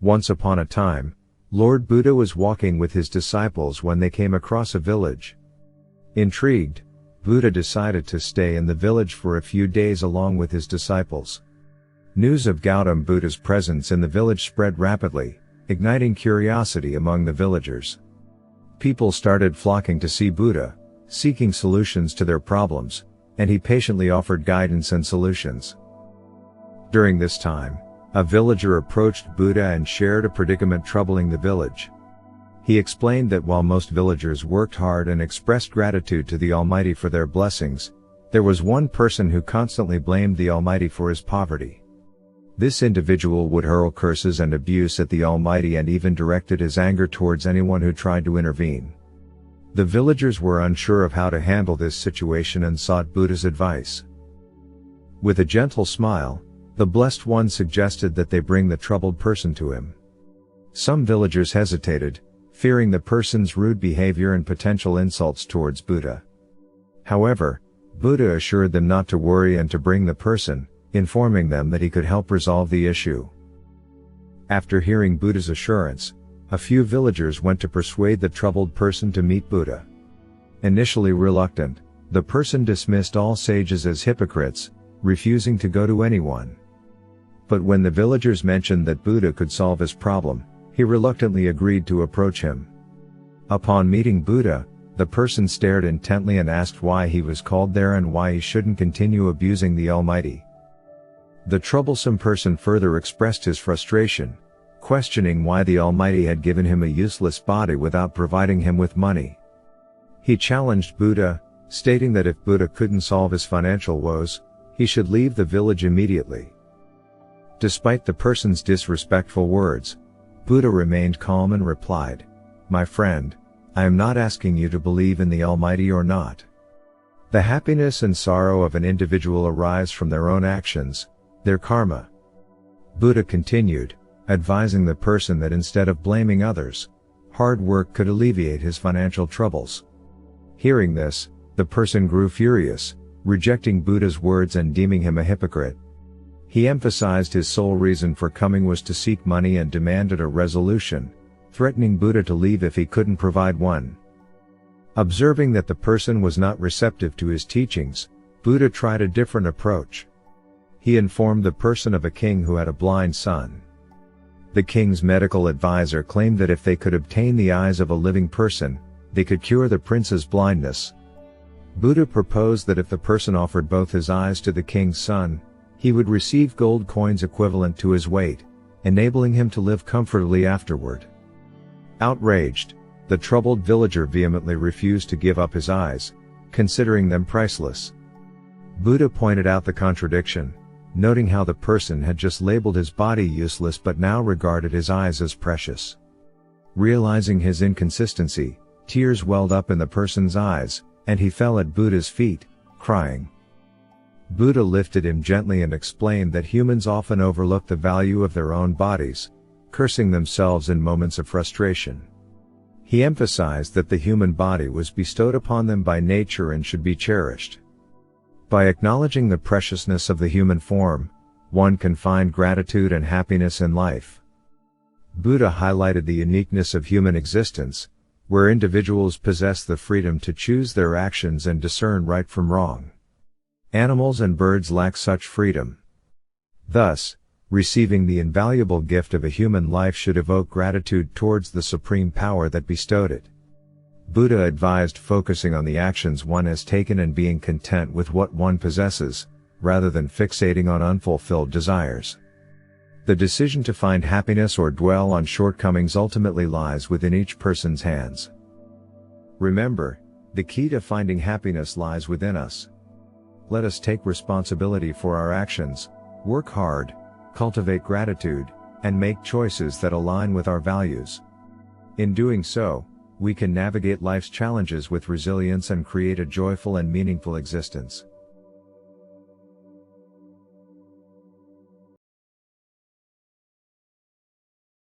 Once upon a time, Lord Buddha was walking with his disciples when they came across a village. Intrigued, Buddha decided to stay in the village for a few days along with his disciples. News of Gautam Buddha's presence in the village spread rapidly, igniting curiosity among the villagers. People started flocking to see Buddha, seeking solutions to their problems, and he patiently offered guidance and solutions. During this time, a villager approached Buddha and shared a predicament troubling the village. He explained that while most villagers worked hard and expressed gratitude to the Almighty for their blessings, there was one person who constantly blamed the Almighty for his poverty. This individual would hurl curses and abuse at the Almighty and even directed his anger towards anyone who tried to intervene. The villagers were unsure of how to handle this situation and sought Buddha's advice. With a gentle smile, the Blessed One suggested that they bring the troubled person to him. Some villagers hesitated, fearing the person's rude behavior and potential insults towards Buddha. However, Buddha assured them not to worry and to bring the person, informing them that he could help resolve the issue. After hearing Buddha's assurance, a few villagers went to persuade the troubled person to meet Buddha. Initially reluctant, the person dismissed all sages as hypocrites, refusing to go to anyone. But when the villagers mentioned that Buddha could solve his problem, he reluctantly agreed to approach him. Upon meeting Buddha, the person stared intently and asked why he was called there and why he shouldn't continue abusing the Almighty. The troublesome person further expressed his frustration, questioning why the Almighty had given him a useless body without providing him with money. He challenged Buddha, stating that if Buddha couldn't solve his financial woes, he should leave the village immediately. Despite the person's disrespectful words, Buddha remained calm and replied, "My friend, I am not asking you to believe in the Almighty or not. The happiness and sorrow of an individual arise from their own actions, their karma." Buddha continued, advising the person that instead of blaming others, hard work could alleviate his financial troubles. Hearing this, the person grew furious, rejecting Buddha's words and deeming him a hypocrite. He emphasized his sole reason for coming was to seek money and demanded a resolution, threatening Buddha to leave if he couldn't provide one. Observing that the person was not receptive to his teachings, Buddha tried a different approach. He informed the person of a king who had a blind son. The king's medical advisor claimed that if they could obtain the eyes of a living person, they could cure the prince's blindness. Buddha proposed that if the person offered both his eyes to the king's son, he would receive gold coins equivalent to his weight, enabling him to live comfortably afterward. Outraged, the troubled villager vehemently refused to give up his eyes, considering them priceless. Buddha pointed out the contradiction, noting how the person had just labeled his body useless but now regarded his eyes as precious. Realizing his inconsistency, tears welled up in the person's eyes, and he fell at Buddha's feet, crying. Buddha lifted him gently and explained that humans often overlook the value of their own bodies, cursing themselves in moments of frustration. He emphasized that the human body was bestowed upon them by nature and should be cherished. By acknowledging the preciousness of the human form, one can find gratitude and happiness in life. Buddha highlighted the uniqueness of human existence, where individuals possess the freedom to choose their actions and discern right from wrong. Animals and birds lack such freedom. Thus, receiving the invaluable gift of a human life should evoke gratitude towards the supreme power that bestowed it. Buddha advised focusing on the actions one has taken and being content with what one possesses, rather than fixating on unfulfilled desires. The decision to find happiness or dwell on shortcomings ultimately lies within each person's hands. Remember, the key to finding happiness lies within us. Let us take responsibility for our actions, work hard, cultivate gratitude, and make choices that align with our values. In doing so, we can navigate life's challenges with resilience and create a joyful and meaningful existence.